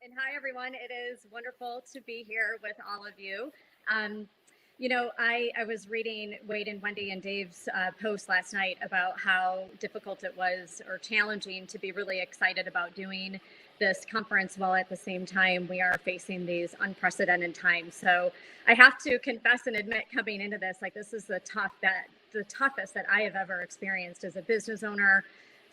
And hi, everyone. It is wonderful to be here with all of you. I was reading Wade and Wendy and Dave's post last night about how difficult it was or challenging to be really excited about doing this conference while at the same time we are facing these unprecedented times. So I have to confess and admit coming into this, like this is the toughest that I have ever experienced as a business owner,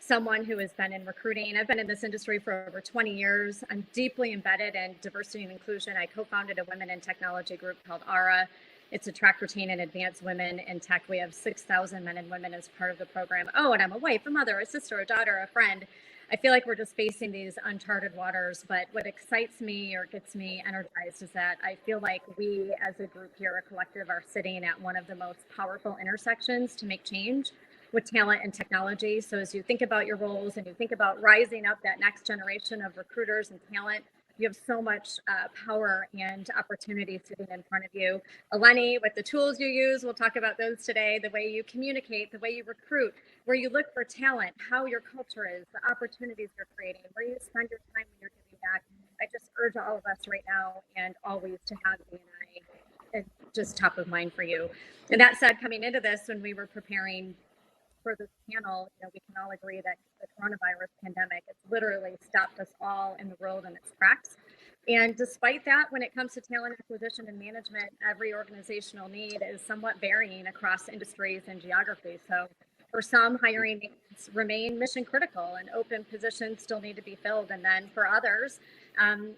someone who has been in recruiting. I've been in this industry for over 20 years. I'm deeply embedded in diversity and inclusion. I co-founded a women in technology group called ARA. It's attract, retain, and advance women in tech. We have 6,000 men and women as part of the program. Oh, and I'm a wife, a mother, a sister, a daughter, a friend. I feel like we're just facing these uncharted waters, but what excites me or gets me energized is that I feel like we as a group here, a collective, are sitting at one of the most powerful intersections to make change with talent and technology. So as you think about your roles and you think about rising up that next generation of recruiters and talent, you have so much power and opportunity sitting in front of you. Eleni, with the tools you use, we'll talk about those today, the way you communicate, the way you recruit, where you look for talent, how your culture is, the opportunities you're creating, where you spend your time when you're giving back. I just urge all of us right now and always to have D&I just top of mind for you. And that said, coming into this, when we were preparing for this panel, we can all agree that the coronavirus pandemic has literally stopped us all in the world in its tracks. And despite that, when it comes to talent acquisition and management, every organizational need is somewhat varying across industries and geographies. So for some, hiring needs remain mission critical and open positions still need to be filled. And then for others,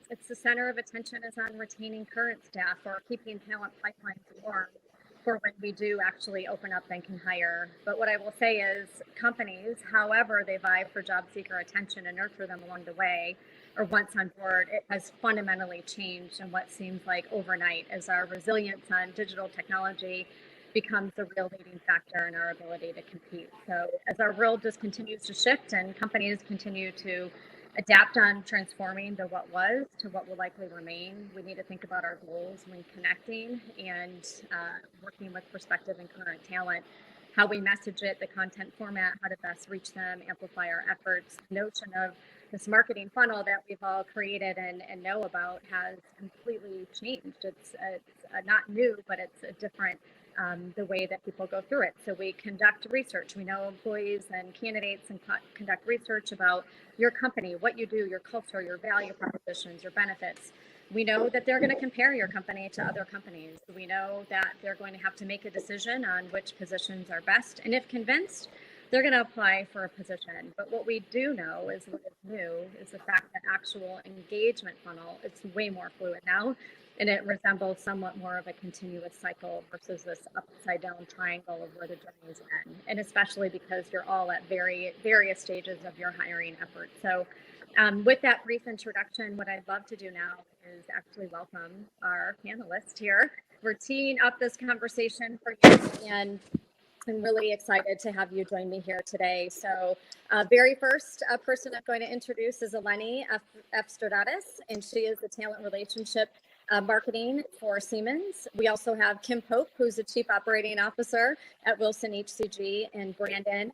it's the center of attention is on retaining current staff or keeping talent pipelines warm for when we do actually open up and can hire. But what I will say is companies, however they vie for job seeker attention and nurture them along the way, or once on board, it has fundamentally changed in what seems like overnight as our resilience on digital technology becomes the real leading factor in our ability to compete. So as our world just continues to shift and companies continue to adapt on transforming the what was to what will likely remain, we need to think about our goals when connecting and working with prospective and current talent, how we message it, the content format, how to best reach them, amplify our efforts. The notion of this marketing funnel that we've all created and know about has completely changed. It's not new, but it's a different the way that people go through it. So we conduct research. We know employees and candidates and conduct research about your company, what you do, your culture, your value propositions, your benefits. We know that they're going to compare your company to other companies. We know that they're going to have to make a decision on which positions are best. And if convinced, they're going to apply for a position. But what we do know is what is new is the fact that actual engagement funnel, it's way more fluid now. And it resembles somewhat more of a continuous cycle versus this upside down triangle of where the journeys end. And especially because you're all at various stages of your hiring effort. So with that brief introduction, what I'd love to do now is actually welcome our panelists here. We're teeing up this conversation for you, and I'm really excited to have you join me here today. So very first person I'm going to introduce is Eleni Efstratiades, and she is the talent relationship marketing for Siemens. We also have Kim Pope, who's the Chief Operating Officer at Wilson HCG, and Brandon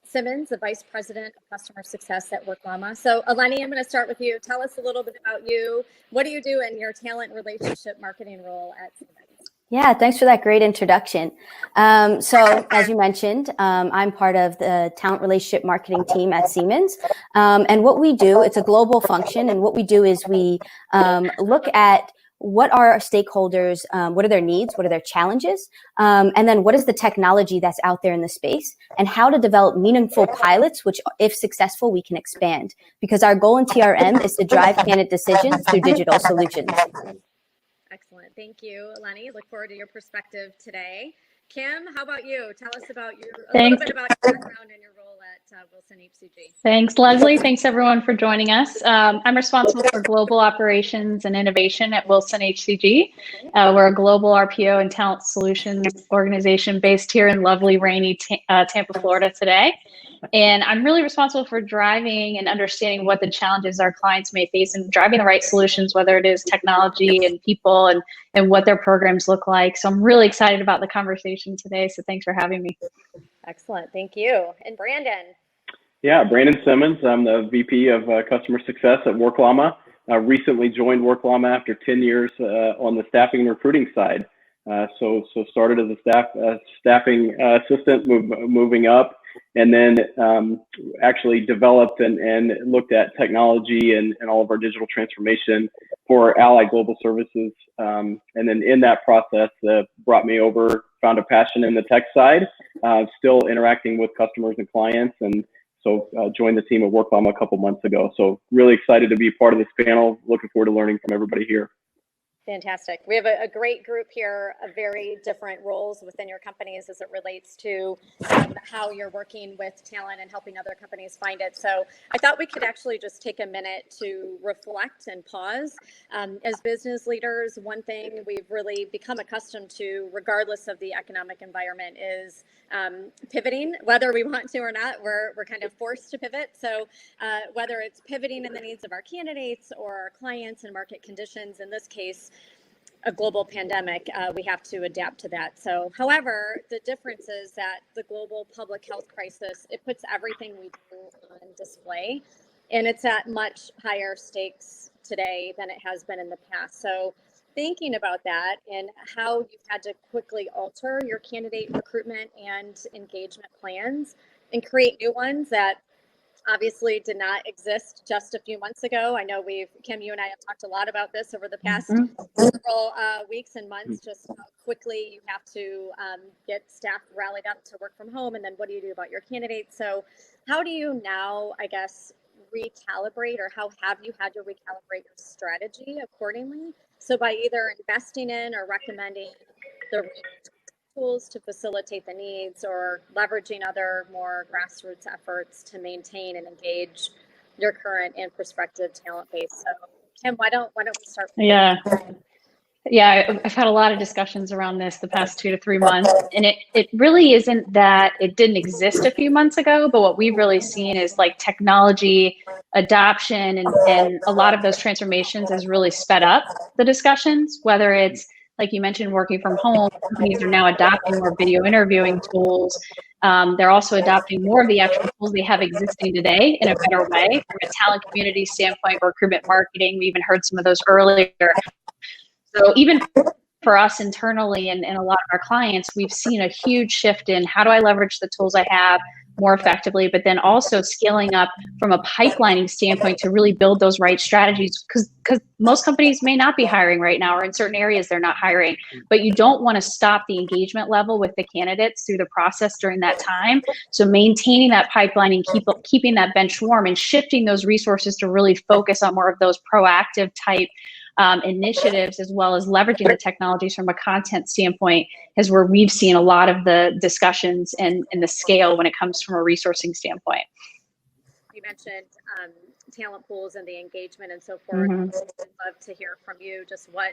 Simmons, the Vice President of Customer Success at Worklama. So Eleni, I'm going to start with you. Tell us a little bit about you. What do you do in your talent relationship marketing role at Siemens? Yeah, thanks for that great introduction. So as you mentioned, I'm part of the talent relationship marketing team at Siemens. And what we do, it's a global function. And what we do is we look at what are our stakeholders, what are their needs, what are their challenges, and then what is the technology that's out there in the space, and how to develop meaningful pilots, which if successful, we can expand. Because our goal in TRM is to drive candidate decisions through digital solutions. Excellent. Thank you, Eleni. Look forward to your perspective today. Kim, how about you? Tell us about a little bit about your background and your role at Wilson HCG. Thanks, Leslie. Thanks, everyone, for joining us. I'm responsible for global operations and innovation at Wilson HCG. We're a global RPO and talent solutions organization based here in lovely, rainy Tampa, Florida today. And I'm really responsible for driving and understanding what the challenges our clients may face and driving the right solutions, whether it is technology and people and what their programs look like. So I'm really excited about the conversation today. So thanks for having me. Excellent. Thank you. And Brandon. Yeah, Brandon Simmons. I'm the VP of Customer Success at Worklama. recently joined WorkLLama after 10 years on the staffing and recruiting side. So started as a staffing assistant, moving up, and then actually developed and looked at technology and all of our digital transformation for Allied Global Services. And then in that process, brought me over, found a passion in the tech side, still interacting with customers and clients, and so joined the team at WorkLLama a couple months ago. So really excited to be part of this panel. Looking forward to learning from everybody here. Fantastic. We have a great group here of very different roles within your companies as it relates to how you're working with talent and helping other companies find it. So I thought we could actually just take a minute to reflect and pause. As business leaders, one thing we've really become accustomed to, regardless of the economic environment, is pivoting. Whether we want to or not, we're kind of forced to pivot. So whether it's pivoting in the needs of our candidates or our clients and market conditions, in this case, a global pandemic, we have to adapt to that. So, however, the difference is that the global public health crisis, it puts everything we do on display, and it's at much higher stakes today than it has been in the past. So thinking about that and how you've had to quickly alter your candidate recruitment and engagement plans and create new ones that obviously did not exist just a few months ago. I know Kim, you and I have talked a lot about this over the past several weeks and months, just how quickly you have to get staff rallied up to work from home. And then what do you do about your candidates? So how do you now, I guess, recalibrate, or how have you had to recalibrate your strategy accordingly? So by either investing in or recommending the tools to facilitate the needs, or leveraging other more grassroots efforts to maintain and engage your current and prospective talent base. So Kim, why don't we start with Yeah, I've had a lot of discussions around this the past 2 to 3 months, and it really isn't that it didn't exist a few months ago, but what we've really seen is like technology adoption and a lot of those transformations has really sped up the discussions, whether it's, like you mentioned, working from home. Companies are now adopting more video interviewing tools. They're also adopting more of the actual tools they have existing today in a better way from a talent community standpoint, recruitment marketing. We even heard some of those earlier. So even for us internally and a lot of our clients, we've seen a huge shift in how do I leverage the tools I have more effectively, but then also scaling up from a pipelining standpoint to really build those right strategies, because most companies may not be hiring right now, or in certain areas they're not hiring, but you don't want to stop the engagement level with the candidates through the process during that time. So maintaining that pipeline and keeping that bench warm and shifting those resources to really focus on more of those proactive type initiatives, as well as leveraging the technologies from a content standpoint, is where we've seen a lot of the discussions and the scale when it comes from a resourcing standpoint. You mentioned talent pools and the engagement and so forth. I'd love to hear from you. Just what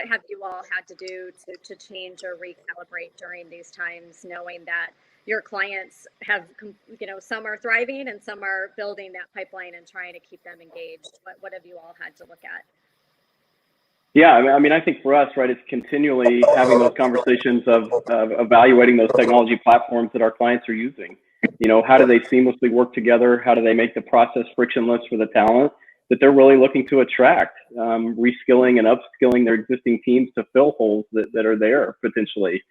have you all had to do to change or recalibrate during these times, knowing that your clients have, some are thriving and some are building that pipeline and trying to keep them engaged. What have you all had to look at? Yeah, I mean, I think for us, right, it's continually having those conversations of evaluating those technology platforms that our clients are using. How do they seamlessly work together? How do they make the process frictionless for the talent that they're really looking to attract? Reskilling and upskilling their existing teams to fill holes that are there potentially.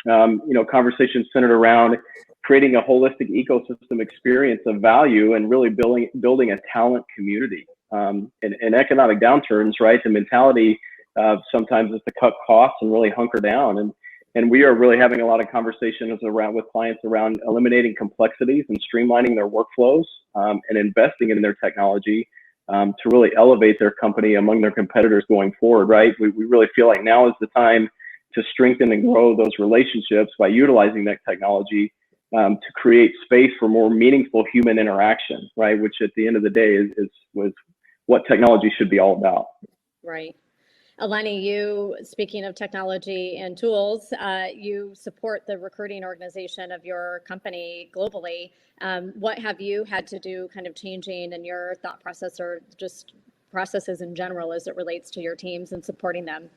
Conversations centered around creating a holistic ecosystem experience of value and really building a talent community. In economic downturns, right, the mentality sometimes is to cut costs and really hunker down. And we are really having a lot of conversations with clients around eliminating complexities and streamlining their workflows and investing in their technology to really elevate their company among their competitors going forward, right? We really feel like now is the time to strengthen and grow those relationships by utilizing that technology to create space for more meaningful human interaction, right? Which at the end of the day was what technology should be all about. Right. Eleni, you, speaking of technology and tools, you support the recruiting organization of your company globally. What have you had to do kind of changing in your thought process or just processes in general as it relates to your teams and supporting them?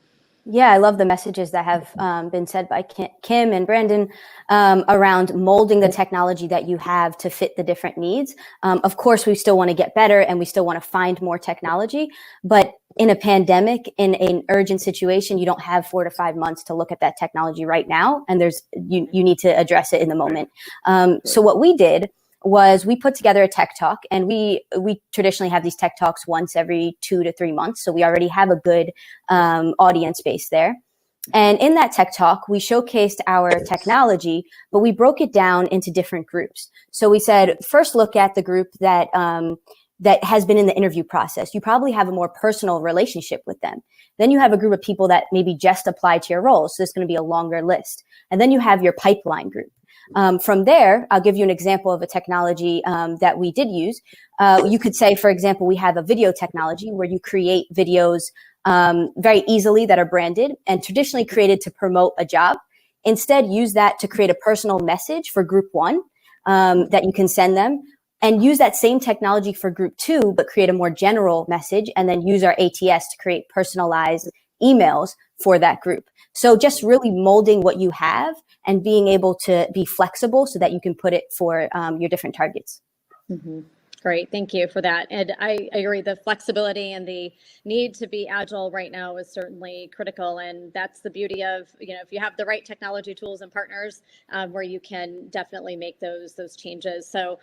Yeah, I love the messages that have been said by Kim and Brandon around molding the technology that you have to fit the different needs. Of course, we still want to get better and we still want to find more technology, but in a pandemic, in an urgent situation, you don't have 4 to 5 months to look at that technology right now, and you need to address it in the moment. So what we did was we put together a tech talk, and we traditionally have these tech talks once every 2 to 3 months. So we already have a good audience base there. And in that tech talk, we showcased our technology, but we broke it down into different groups. So we said, first look at the group that has been in the interview process. You probably have a more personal relationship with them. Then you have a group of people that maybe just applied to your role. So it's going to be a longer list. And then you have your pipeline group. From there, I'll give you an example of a technology that we did use. You could say, for example, we have a video technology where you create videos very easily that are branded and traditionally created to promote a job. Instead, use that to create a personal message for group 1 that you can send them, and use that same technology for group 2, but create a more general message, and then use our ATS to create personalized emails for that group. So just really molding what you have and being able to be flexible so that you can put it for your different targets. Mm-hmm. Great. Thank you for that. And I agree, the flexibility and the need to be agile right now is certainly critical. And that's the beauty of, if you have the right technology tools and partners where you can definitely make those changes. So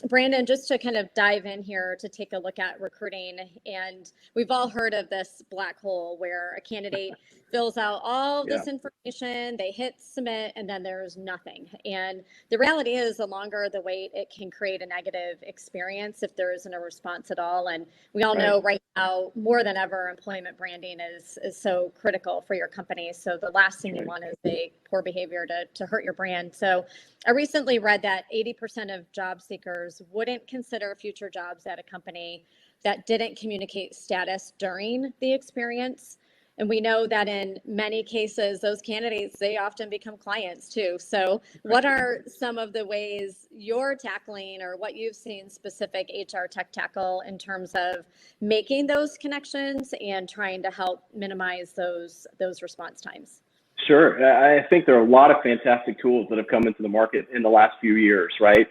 Brandon, just to kind of dive in here to take a look at recruiting, and we've all heard of this black hole where a candidate fills out all this information, they hit submit, and then there's nothing. And the reality is, the longer the wait, it can create a negative experience if there isn't a response at all. And we all know right now, more than ever, employment branding is so critical for your company. So the last thing you want is a poor behavior to hurt your brand. So I recently read that 80% of job seekers wouldn't consider future jobs at a company that didn't communicate status during the experience. And we know that in many cases, those candidates, they often become clients too. So what are some of the ways you're tackling, or what you've seen specific HR tech tackle in terms of making those connections and trying to help minimize those response times? Sure. I think there are a lot of fantastic tools that have come into the market in the last few years, right?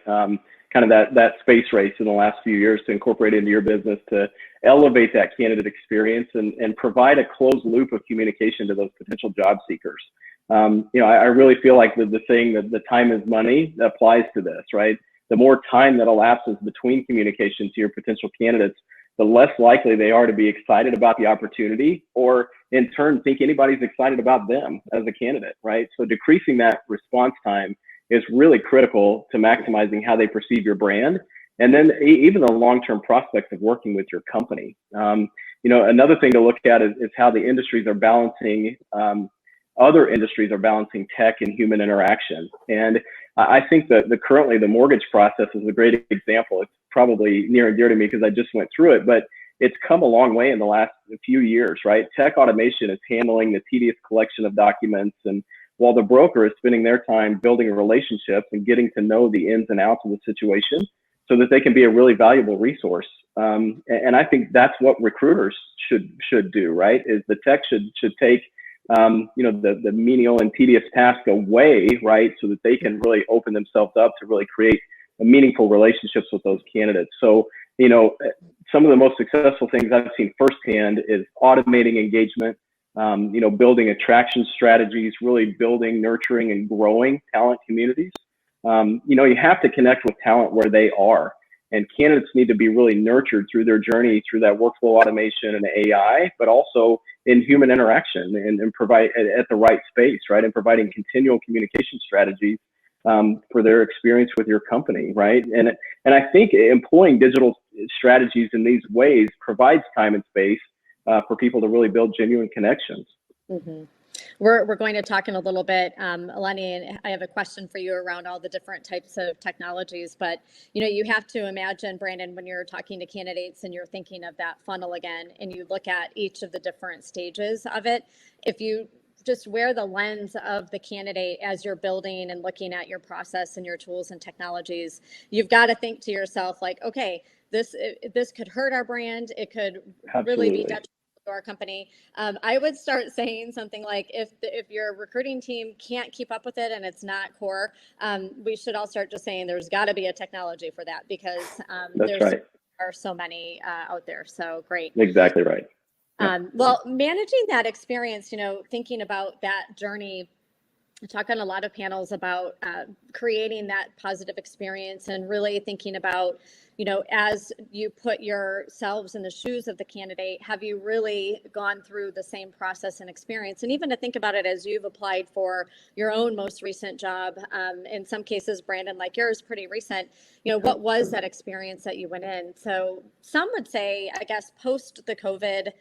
Kind of that space race in the last few years to incorporate into your business to elevate that candidate experience and provide a closed loop of communication to those potential job seekers. I really feel like the saying that the time is money applies to this, right? The more time that elapses between communication to your potential candidates, the less likely they are to be excited about the opportunity, or in turn think anybody's excited about them as a candidate, right? So decreasing that response time is really critical to maximizing how they perceive your brand, and then even the long-term prospects of working with your company. Another thing to look at is how the industries are balancing, other industries are balancing tech and human interaction. And I think that currently the mortgage process is a great example. It's probably near and dear to me because I just went through it, but it's come a long way in the last few years, right? Tech automation is handling the tedious collection of documents, and while the broker is spending their time building relationships and getting to know the ins and outs of the situation so that they can be a really valuable resource. And I think that's what recruiters should do, right? Is the tech should take the menial and tedious task away, right? So that they can really open themselves up to really create meaningful relationships with those candidates. So, some of the most successful things I've seen firsthand is automating engagement, building attraction strategies, really building, nurturing, and growing talent communities. You have to connect with talent where they are, and candidates need to be really nurtured through their journey through that workflow automation and AI, but also in human interaction and provide at the right space, right? And providing continual communication strategies for their experience with your company, right? And I think employing digital strategies in these ways provides time and space for people to really build genuine connections. Mm-hmm. We're going to talk in a little bit, Eleni, and I have a question for you around all the different types of technologies. But you have to imagine, Brandon, when you're talking to candidates and you're thinking of that funnel again, and you look at each of the different stages of it, if you just wear the lens of the candidate as you're building and looking at your process and your tools and technologies, you've got to think to yourself, like, okay, this could hurt our brand. It could really be detrimental to our company, I would start saying something like, if your recruiting team can't keep up with it and it's not core, we should all start just saying there's got to be a technology for that, because there are so many out there. So great. Exactly right. Yeah. Well, managing that experience, thinking about that journey, I talk on a lot of panels about creating that positive experience and really thinking about, as you put yourselves in the shoes of the candidate, have you really gone through the same process and experience? And even to think about it as you've applied for your own most recent job, in some cases, Brandon, like yours, pretty recent, what was that experience that you went in? So some would say, I guess, post the COVID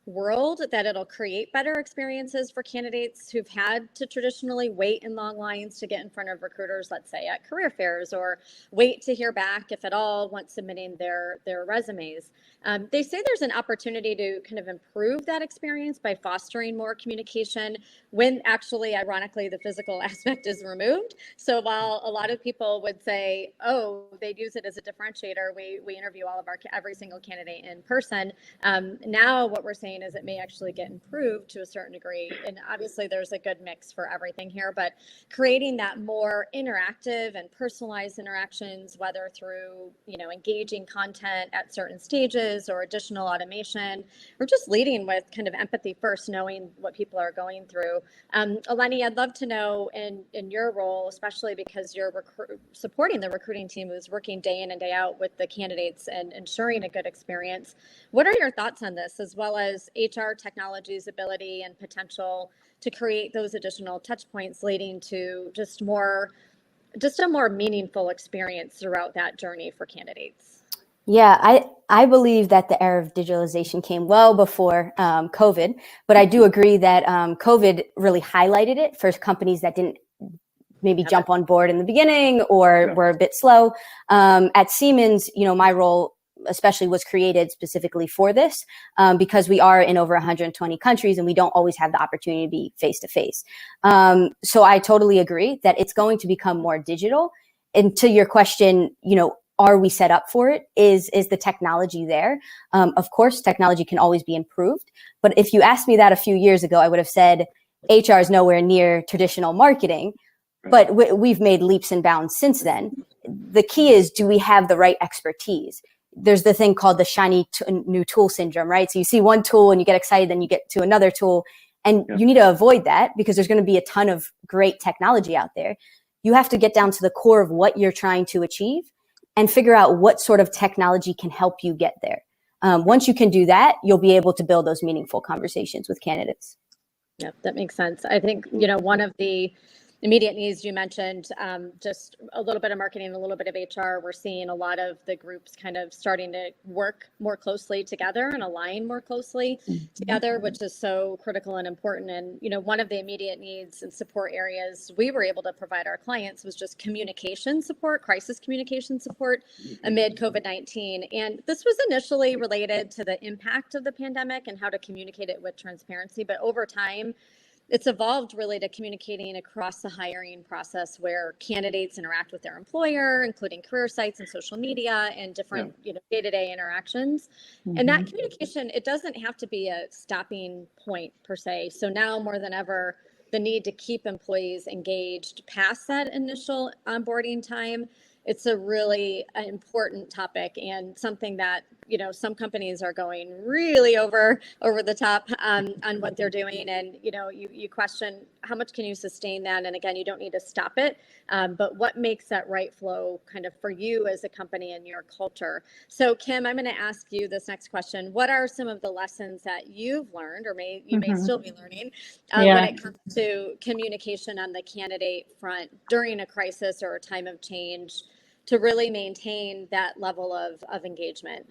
world, that it'll create better experiences for candidates who've had to traditionally wait in long lines to get in front of recruiters, let's say at career fairs, or wait to hear back, if at all, once submitting their resumes. They say there's an opportunity to kind of improve that experience by fostering more communication when actually, ironically, the physical aspect is removed. So while a lot of people would say, oh, they'd use it as a differentiator, we interview every single candidate in person. Now what we're saying is it may actually get improved to a certain degree. And obviously there's a good mix for everything here, but creating that more interactive and personalized interactions, whether through, engaging content at certain stages or additional automation, or just leading with kind of empathy first, knowing what people are going through. Eleni, I'd love to know in your role, especially because you're supporting the recruiting team who's working day in and day out with the candidates and ensuring a good experience. What are your thoughts on this, as well as HR technology's ability and potential to create those additional touch points leading to just a more meaningful experience throughout that journey for candidates? Yeah, I believe that the era of digitalization came well before COVID, but I do agree that COVID really highlighted it for companies that didn't maybe jump on board in the beginning or were a bit slow. At Siemens, my role especially was created specifically for this, because we are in over 120 countries and we don't always have the opportunity to be face to face. So I totally agree that it's going to become more digital. And to your question, are we set up for it? Is the technology there? Of course, technology can always be improved. But if you asked me that a few years ago, I would have said HR is nowhere near traditional marketing. But we've made leaps and bounds since then. The key is, do we have the right expertise? There's the thing called the shiny new tool syndrome, right? So you see one tool and you get excited, then you get to another tool. And you need to avoid that, because there's going to be a ton of great technology out there. You have to get down to the core of what you're trying to achieve and figure out what sort of technology can help you get there. Once you can do that, you'll be able to build those meaningful conversations with candidates. Yeah, that makes sense. I think, one of the immediate needs you mentioned, just a little bit of marketing, a little bit of HR. We're seeing a lot of the groups kind of starting to work more closely together and align more closely together, which is so critical and important. And, one of the immediate needs and support areas we were able to provide our clients was just communication support, crisis communication support amid COVID-19. And this was initially related to the impact of the pandemic and how to communicate it with transparency. But over time, it's evolved really to communicating across the hiring process, where candidates interact with their employer, including career sites and social media and different day-to-day interactions. And that communication, it doesn't have to be a stopping point per se. So now more than ever, the need to keep employees engaged past that initial onboarding time, it's a really important topic, and something that, some companies are going really over the top on what they're doing. And, you question, how much can you sustain that? And again, you don't need to stop it, but what makes that right flow kind of for you as a company and your culture? So Kim, I'm going to ask you this next question. What are some of the lessons that you've learned, or may still be learning, when it comes to communication on the candidate front during a crisis or a time of change, to really maintain that level of engagement?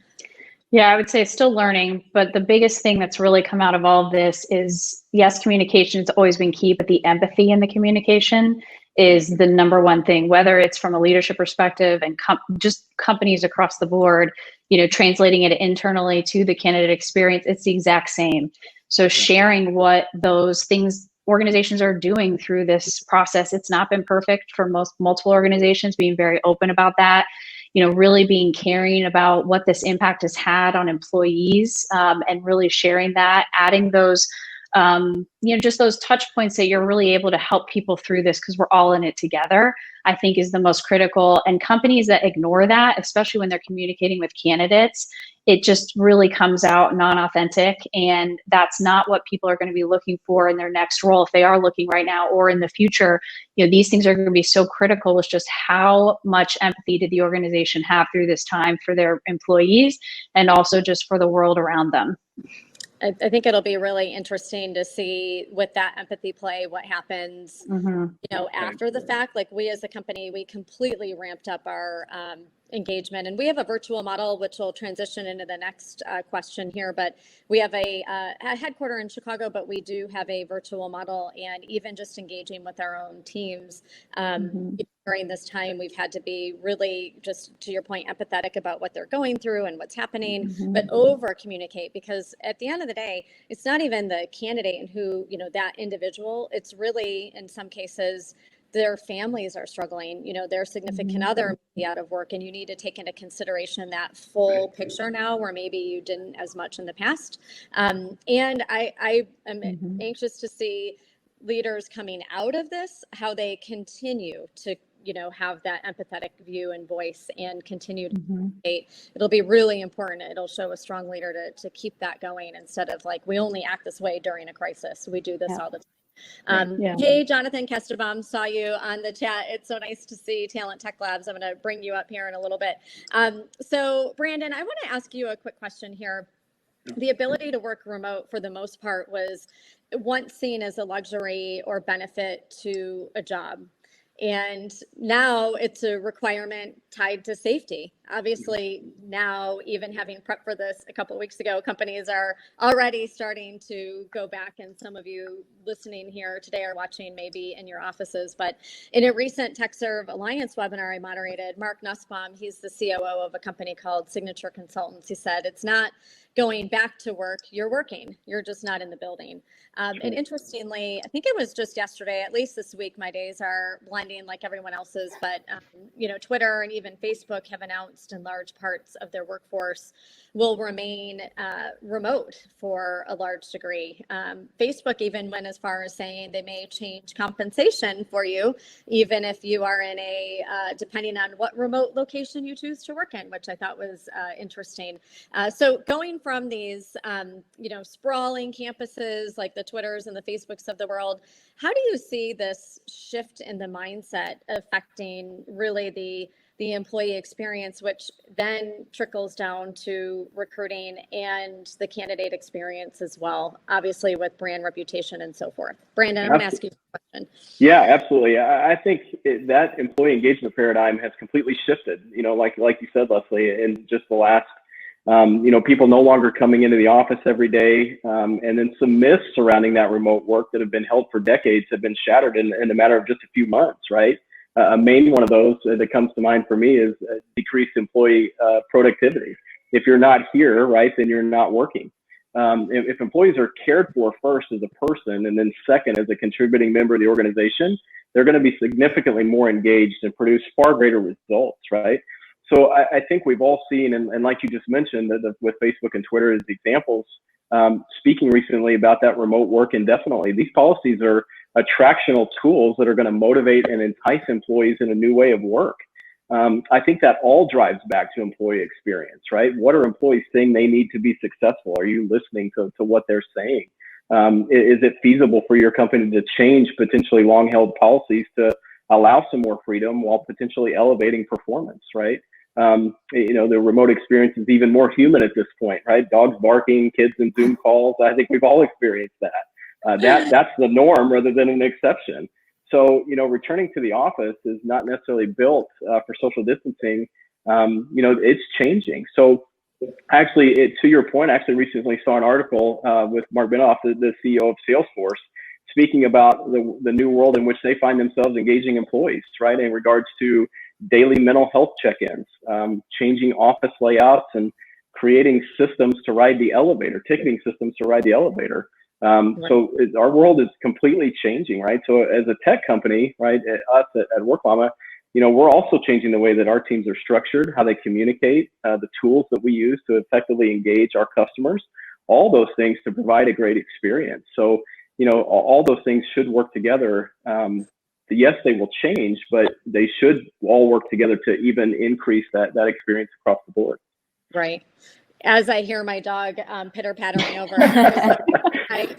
Yeah, I would say still learning, but the biggest thing that's really come out of all of this is, yes, communication has always been key, but the empathy in the communication is the number one thing, whether it's from a leadership perspective and just companies across the board, translating it internally to the candidate experience, it's the exact same. So sharing what those things organizations are doing through this process. It's not been perfect for multiple organizations, being very open about that. really being caring about what this impact has had on employees, and really sharing that, adding those, just those touch points that you're really able to help people through this because we're all in it together, I think is the most critical. And companies that ignore that, especially when they're communicating with candidates, it just really comes out non-authentic. And that's not what people are going to be looking for in their next role, if they are looking right now or in the future. These things are going to be so critical. It's just how much empathy did the organization have through this time for their employees and also just for the world around them. I think it'll be really interesting to see with that empathy play, what happens, after the fact. Like, we as a company, we completely ramped up our engagement, and we have a virtual model, which will transition into the next question here. But we have a headquarter in Chicago, but we do have a virtual model, and even just engaging with our own teams during this time, we've had to be really, just to your point, empathetic about what they're going through and what's happening, but over communicate, because at the end of the day, it's not even the candidate and who, that individual, it's really, in some cases, their families are struggling, their significant other may be out of work, and you need to take into consideration that full picture now, where maybe you didn't as much in the past. And I am anxious to see leaders coming out of this, how they continue to have that empathetic view and voice and continue to communicate. It'll be really important. It'll show a strong leader to keep that going, instead of like, we only act this way during a crisis. We do this all the time. Hey, Jonathan Kesterbaum, saw you on the chat. It's so nice to see Talent Tech Labs. I'm going to bring you up here in a little bit. So Brandon, I want to ask you a quick question here. The ability to work remote, for the most part, was once seen as a luxury or benefit to a job. And now it's a requirement tied to safety. Obviously, now, even having prepped for this a couple of weeks ago, companies are already starting to go back, and some of you listening here today are watching maybe in your offices. But in a recent TechServe Alliance webinar I moderated, Mark Nussbaum, he's the COO of a company called Signature Consultants, he said, it's not going back to work, you're working, you're just not in the building. And interestingly, I think it was just yesterday, at least this week, my days are blending like everyone else's, but Twitter and even Facebook have announced in large parts of their workforce will remain remote for a large degree. Facebook even went as far as saying they may change compensation for you, even if you are in a, depending on what remote location you choose to work in, which I thought was interesting. So going from these, sprawling campuses like the Twitters and the Facebooks of the world, how do you see this shift in the mindset affecting really the employee experience, which then trickles down to recruiting and the candidate experience as well, obviously with brand reputation and so forth? Brandon, I'm going to ask you a question. Yeah, absolutely. I think that employee engagement paradigm has completely shifted, like you said, Leslie, in just the last, people no longer coming into the office every day. And then some myths surrounding that remote work that have been held for decades have been shattered in a matter of just a few months, right? A main one of those that comes to mind for me is decreased employee productivity. If you're not here, right, then you're not working. If employees are cared for first as a person, and then second as a contributing member of the organization, they're going to be significantly more engaged and produce far greater results, right? So I think we've all seen, and like you just mentioned, with Facebook and Twitter as examples, speaking recently about that remote work indefinitely, these policies are attractional tools that are going to motivate and entice employees in a new way of work. I think that all drives back to employee experience, right? What are employees saying they need to be successful? Are you listening to what they're saying? Is it feasible for your company to change potentially long-held policies to allow some more freedom while potentially elevating performance, right? The remote experience is even more human at this point, right? Dogs barking, kids in Zoom calls. I think we've all experienced that. That's the norm rather than an exception. So, returning to the office is not necessarily built for social distancing. It's changing. So actually, to your point, I actually recently saw an article with Mark Benoff, the CEO of Salesforce, speaking about the new world in which they find themselves engaging employees, right, in regards to daily mental health check-ins, changing office layouts, and creating systems to ride the elevator, ticketing systems to ride the elevator. So our world is completely changing, right? So as a tech company, right, us at Work Llama, we're also changing the way that our teams are structured, how they communicate, the tools that we use to effectively engage our customers, all those things to provide a great experience. So, all those things should work together. Yes, they will change, but they should all work together to even increase that experience across the board. Right. As I hear my dog pitter pattering over.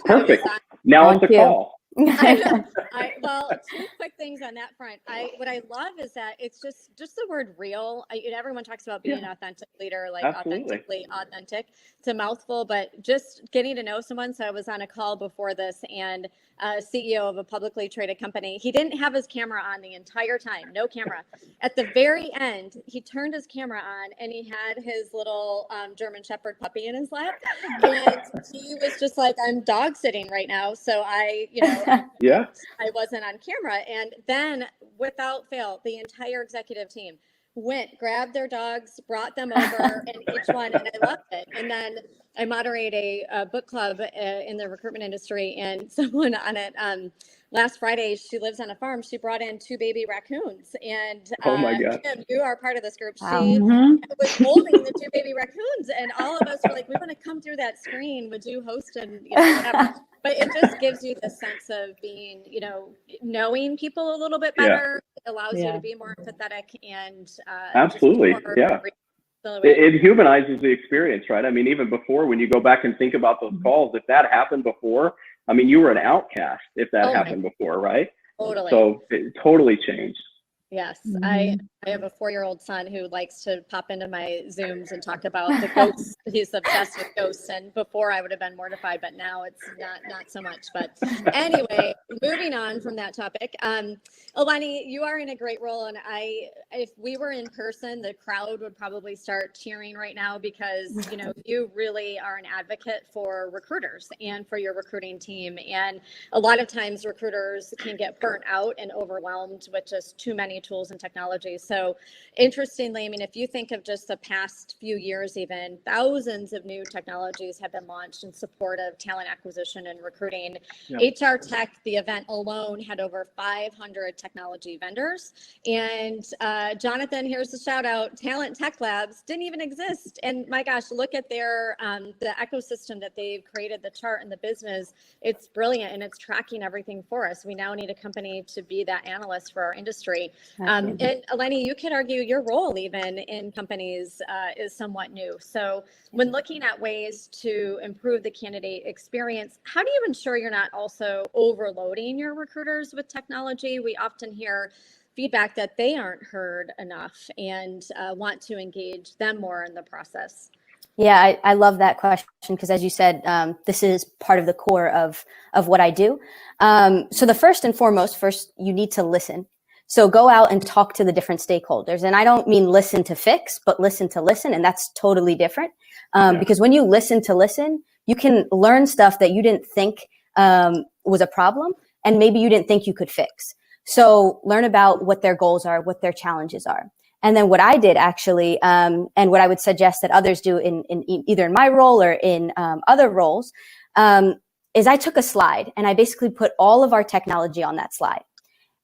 Perfect. Now it's a call. Well, two quick things on that front. What I love is that it's just the word real. Everyone talks about being an authentic leader, like Absolutely. authentically authentic. It's a mouthful, but just getting to know someone. So I was on a call before this, and CEO of a publicly traded company, he didn't have his camera on the entire time, no camera. At the very end, he turned his camera on, and he had his little German Shepherd puppy in his lap, and he was just like, "I'm dog sitting right now," so I wasn't on camera. And then, without fail, the entire executive team went, grabbed their dogs, brought them over, and each one, and I loved it. And then I moderate a book club in the recruitment industry, and someone on it last Friday, she lives on a farm. She brought in 2 baby raccoons, and oh my God. Kim, you are part of this group. Wow. She was holding the 2 baby raccoons, and all of us were like, "We want to come through that screen. Would you host?" And whatever. But it just gives you the sense of being, knowing people a little bit better. It allows you to be more empathetic and absolutely, it humanizes the experience, right? I mean, even before, when you go back and think about those calls, if that happened before, I mean, you were an outcast if that happened before, right? Totally. So it totally changed. Yes, I have a 4-year-old son who likes to pop into my Zooms and talk about the ghosts. He's obsessed with ghosts, and before I would have been mortified, but now it's not so much. But anyway, moving on from that topic, Eleni, you are in a great role, and if we were in person, the crowd would probably start cheering right now because you really are an advocate for recruiters and for your recruiting team. And a lot of times, recruiters can get burnt out and overwhelmed with just too many tools and technologies. So interestingly, I mean, if you think of just the past few years, even thousands of new technologies have been launched in support of talent acquisition and recruiting. HR Tech, the event alone, had over 500 technology vendors. And Jonathan, here's the shout out, Talent Tech Labs didn't even exist. And my gosh, look at their the ecosystem that they've created, the chart and the business. It's brilliant, and it's tracking everything for us. We now need a company to be that analyst for our industry. And Eleni, you could argue your role even in companies is somewhat new. So when looking at ways to improve the candidate experience, how do you ensure you're not also overloading your recruiters with technology? We often hear feedback that they aren't heard enough and want to engage them more in the process. Yeah, I love that question because, as you said, this is part of the core of what I do. So the first and foremost, you need to listen. So go out and talk to the different stakeholders. And I don't mean listen to fix, but listen to listen. And that's totally different. Because when you listen to listen, you can learn stuff that you didn't think was a problem, and maybe you didn't think you could fix. So learn about what their goals are, what their challenges are. And then what I did actually, and what I would suggest that others do in either in my role or in other roles, is I took a slide and I basically put all of our technology on that slide.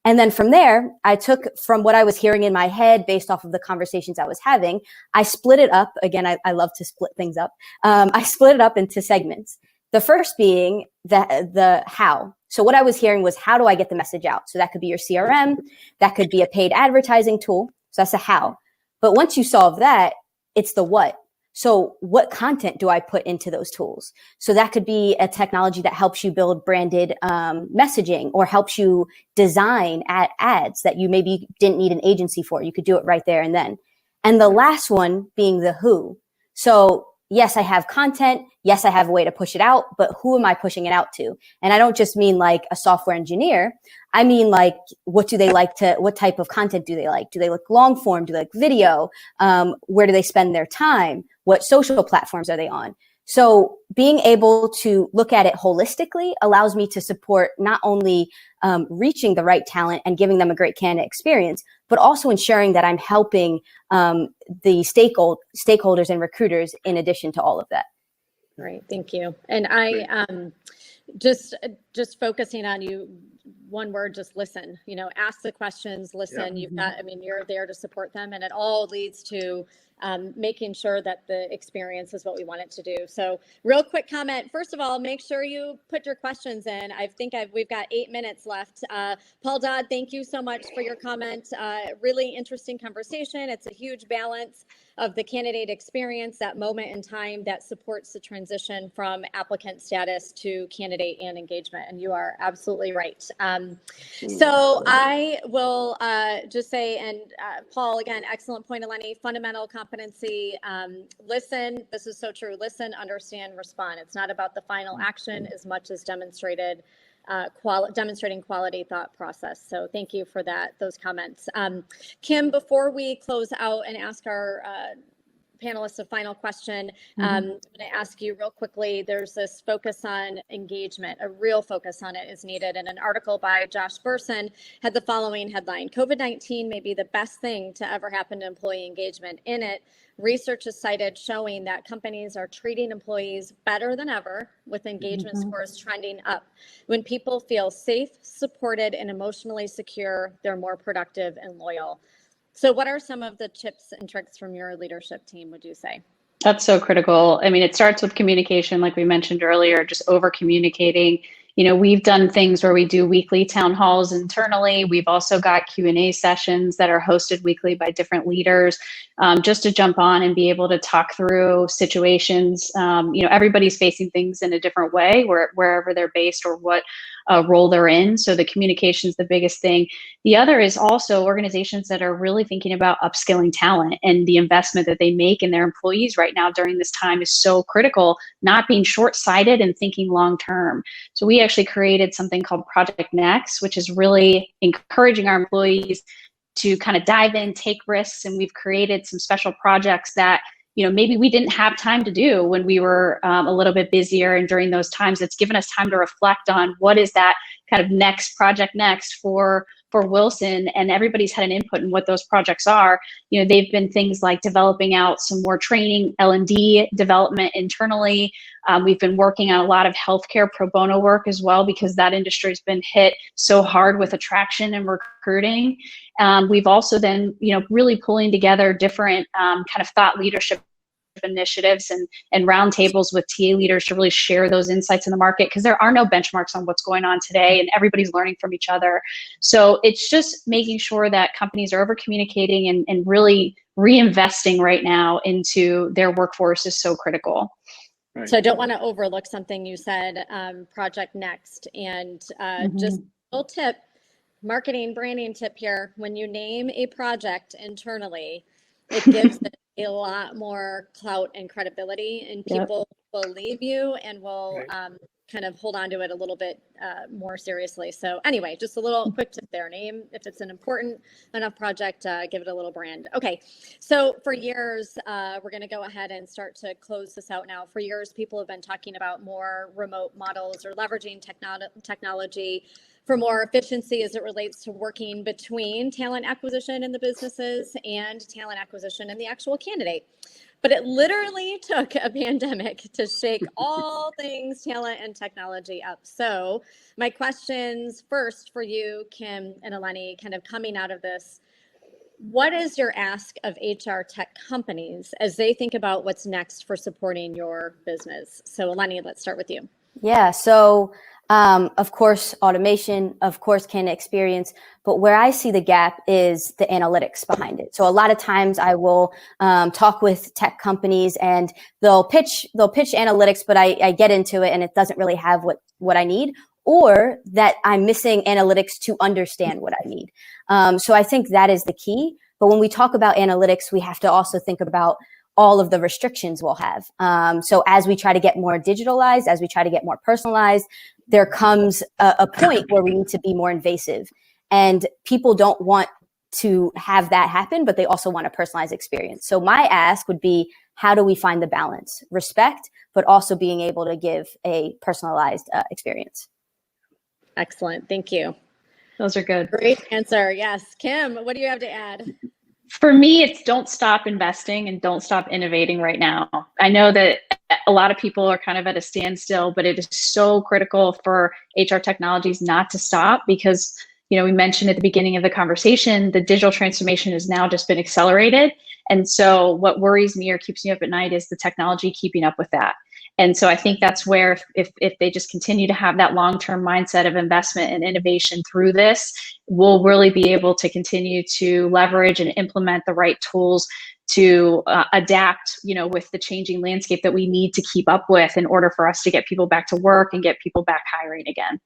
And then from there, I took from what I was hearing in my head based off of the conversations I was having, I split it up. Again, I love to split things up. I split it up into segments. The first being the how. So what I was hearing was, how do I get the message out? So that could be your CRM. That could be a paid advertising tool. So that's a how. But once you solve that, it's the what. So what content do I put into those tools? So that could be a technology that helps you build branded messaging or helps you design ads that you maybe didn't need an agency for. You could do it right there and then. And the last one being the who. So yes, I have content. Yes, I have a way to push it out, but who am I pushing it out to? And I don't just mean like a software engineer. I mean, like, what type of content do they like? Do they like long form? Do they like video? Where do they spend their time? What social platforms are they on? So being able to look at it holistically allows me to support not only reaching the right talent and giving them a great candidate experience, but also ensuring that I'm helping the stakeholders and recruiters in addition to all of that. Right. Thank you. And just focusing on you, one word, just listen, ask the questions, listen. You've got, you're there to support them, and it all leads to making sure that the experience is what we want it to do. So real quick comment. First of all, make sure you put your questions in. We've got 8 minutes left. Paul Dodd, thank you so much for your comment. Really interesting conversation. It's a huge balance of the candidate experience, that moment in time that supports the transition from applicant status to candidate and engagement. And you are absolutely right. So I will just say, and Paul, again, excellent point, Eleni, fundamental competency. Listen, this is so true. Listen, understand, respond. It's not about the final action as much as demonstrating quality thought process. So thank you for those comments. Kim, before we close out and ask our panelists a final question, I'm going to ask you real quickly. There's this focus on engagement. A real focus on it is needed. And an article by Josh Burson had the following headline: COVID-19 may be the best thing to ever happen to employee engagement. In it, research is cited showing that companies are treating employees better than ever, with engagement scores trending up. When people feel safe, supported, and emotionally secure, they're more productive and loyal. So what are some of the tips and tricks from your leadership team, would you say? That's so critical. It starts with communication, like we mentioned earlier, just over communicating. We've done things where we do weekly town halls internally. We've also got Q&A sessions that are hosted weekly by different leaders, just to jump on and be able to talk through situations. Everybody's facing things in a different way, wherever they're based or what role they're in. So the communication is the biggest thing. The other is also organizations that are really thinking about upskilling talent, and the investment that they make in their employees right now during this time is so critical, not being short-sighted and thinking long-term. So we actually created something called Project Next, which is really encouraging our employees to kind of dive in, take risks. And we've created some special projects that maybe we didn't have time to do when we were a little bit busier. And during those times, it's given us time to reflect on what is that kind of next project next for Wilson, and everybody's had an input in what those projects are. They've been things like developing out some more training, L&D development internally. We've been working on a lot of healthcare pro bono work as well, because that industry has been hit so hard with attraction and recruiting. We've also then, really pulling together different kind of thought leadership initiatives and roundtables with TA leaders to really share those insights in the market, because there are no benchmarks on what's going on today, and everybody's learning from each other. So it's just making sure that companies are over communicating and really reinvesting right now into their workforce is so critical. Right. So I don't want to overlook something you said, Project Next, and just a little tip, marketing branding tip here. When you name a project internally, it gives it a lot more clout and credibility, and people believe you and will kind of hold on to it a little bit more seriously. So anyway, just a little quick tip there. Name, if it's an important enough project, give it a little brand. Okay, so for years, we're going to go ahead and start to close this out now. For years, people have been talking about more remote models or leveraging technology for more efficiency as it relates to working between talent acquisition in the businesses and talent acquisition in the actual candidate. But it literally took a pandemic to shake all things talent and technology up. So my questions first for you, Kim and Eleni, kind of coming out of this, what is your ask of HR tech companies as they think about what's next for supporting your business? So Eleni, let's start with you. Yeah, so of course, automation, of course, candidate experience, but where I see the gap is the analytics behind it. So a lot of times I will talk with tech companies and they'll pitch analytics, but I get into it and it doesn't really have what I need, or that I'm missing analytics to understand what I need. So I think that is the key. But when we talk about analytics, we have to also think about all of the restrictions we'll have. So as we try to get more digitalized, as we try to get more personalized, there comes a point where we need to be more invasive. And people don't want to have that happen, but they also want a personalized experience. So my ask would be, how do we find the balance? Respect, but also being able to give a personalized experience. Excellent. Thank you. Those are good. Great answer. Yes. Kim, what do you have to add? For me, it's don't stop investing and don't stop innovating right now. I know that a lot of people are kind of at a standstill, but it is so critical for HR technologies not to stop because, we mentioned at the beginning of the conversation, the digital transformation has now just been accelerated. And so what worries me or keeps me up at night is the technology keeping up with that. And so I think that's where if they just continue to have that long-term mindset of investment and innovation through this, we'll really be able to continue to leverage and implement the right tools to adapt, with the changing landscape that we need to keep up with in order for us to get people back to work and get people back hiring again.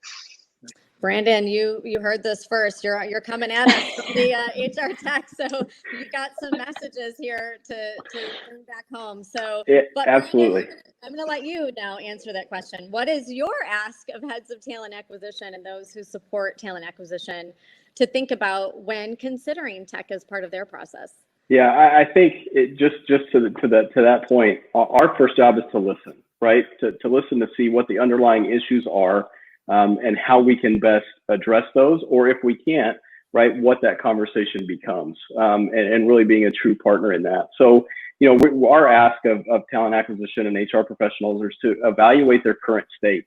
Brandon, you heard this first. You're coming at us from the HR tech, so you've got some messages here to bring back home. So, but absolutely. Brandon, I'm going to let you now answer that question. What is your ask of heads of talent acquisition and those who support talent acquisition to think about when considering tech as part of their process? Yeah, I think just to that point, our first job is to listen, right? To listen to see what the underlying issues are. And how we can best address those, or if we can't, right, what that conversation becomes, and really being a true partner in that. So, our ask of talent acquisition and HR professionals is to evaluate their current state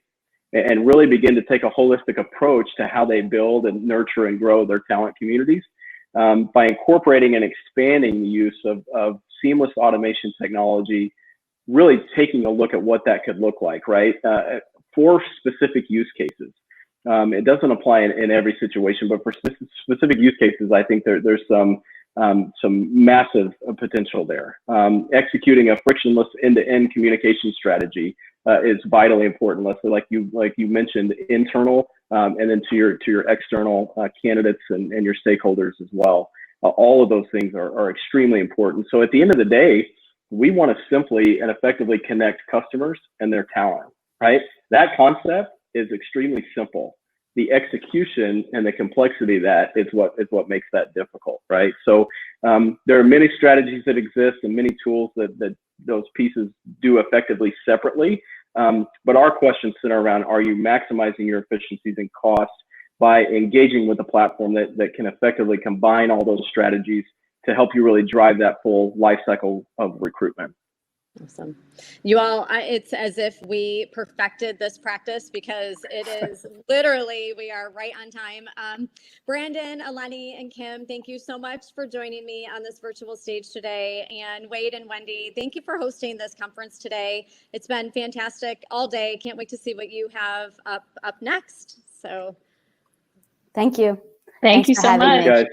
and really begin to take a holistic approach to how they build and nurture and grow their talent communities by incorporating and expanding the use of seamless automation technology, really taking a look at what that could look like, right? For specific use cases. It doesn't apply in every situation, but for specific use cases, I think there's some massive potential there. Executing a frictionless end-to-end communication strategy is vitally important, Leslie, like you mentioned, internal and then to your external candidates and your stakeholders as well. All of those things are extremely important. So at the end of the day, we want to simply and effectively connect customers and their talent, right? That concept is extremely simple. The execution and the complexity of that is what makes that difficult, right? So there are many strategies that exist and many tools that those pieces do effectively separately. But our questions center around, are you maximizing your efficiencies and costs by engaging with a platform that can effectively combine all those strategies to help you really drive that full life cycle of recruitment? Awesome. You all, it's as if we perfected this practice because it is literally, we are right on time. Brandon, Eleni, and Kim, thank you so much for joining me on this virtual stage today. And Wade and Wendy, thank you for hosting this conference today. It's been fantastic all day. Can't wait to see what you have up next. So thank you. Thank Thanks you for so having much. me. Guys.